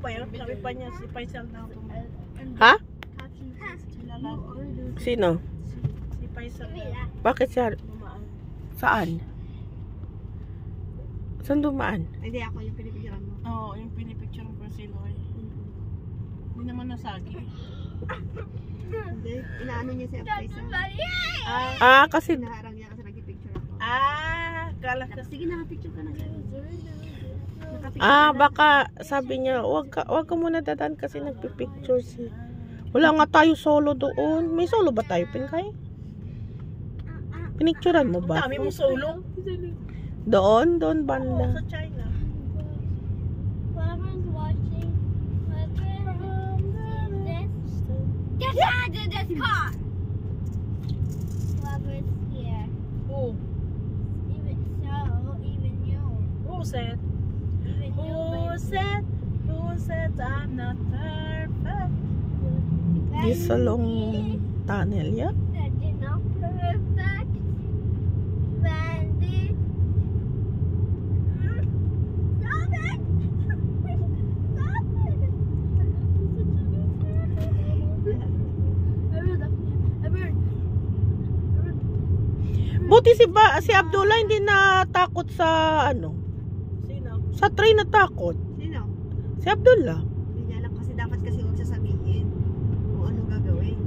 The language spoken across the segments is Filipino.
ba yun? Sabi pa niya si Faisal na ako. Ha? Kilala ko. Sino? Si Faisal na Bakit siya? dumaan. Saan? Saan dumaan? Hindi ako yung pinipicturean mo. Oo, yung pinipicture ko si Loy. Hindi naman nasagi. Hindi. Inaano niya si Faisal. Kasi... Inaharang niya kasi nagpipicture ako. Kala ka. Sige, nakapicture ka na. Baka sabi niya, wag ka muna dadaan kasi nagpipicture si... Wala nga tayo solo doon. May solo ba tayo, Pinkay? Pinicturean mo ba? Dami mo solo. Doon Oo, banda. sa China. Whoever's watching, get out of this car! Whoever's here, Who? even you, Who said? even you, Who said I'm not perfect? This long tunnel, yeah? that you're not perfect, Randy. Stop it! Stop it! Buti si Abdullah hindi natakot sa ano. Sino? Sa train natakot. Sino? Si Abdullah. Hindi niya alam kasi dapat kasi huwag sasabihin kung ano gagawin.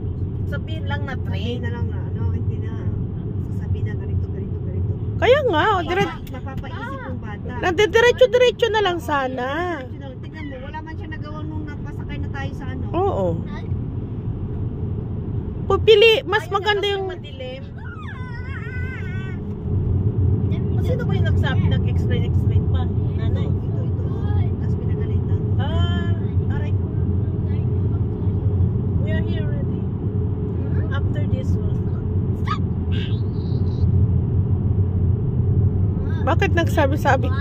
Sabihin lang na Sabihin train. na lang na ano, hindi na sasabihin na ganito. Kaya nga, Napapaisip yung bata. diretso na lang sana. Tignan mo, wala man siya nagawa nung napasakay na tayo sa ano. Oo. Pupili, mas maganda yung... Madilim. Sino ba yung nag-explain pa? Nanay. Ito. Tapos pinagalitan. Aray ko. We are here already. After this one. Bakit nagsabi-sabi?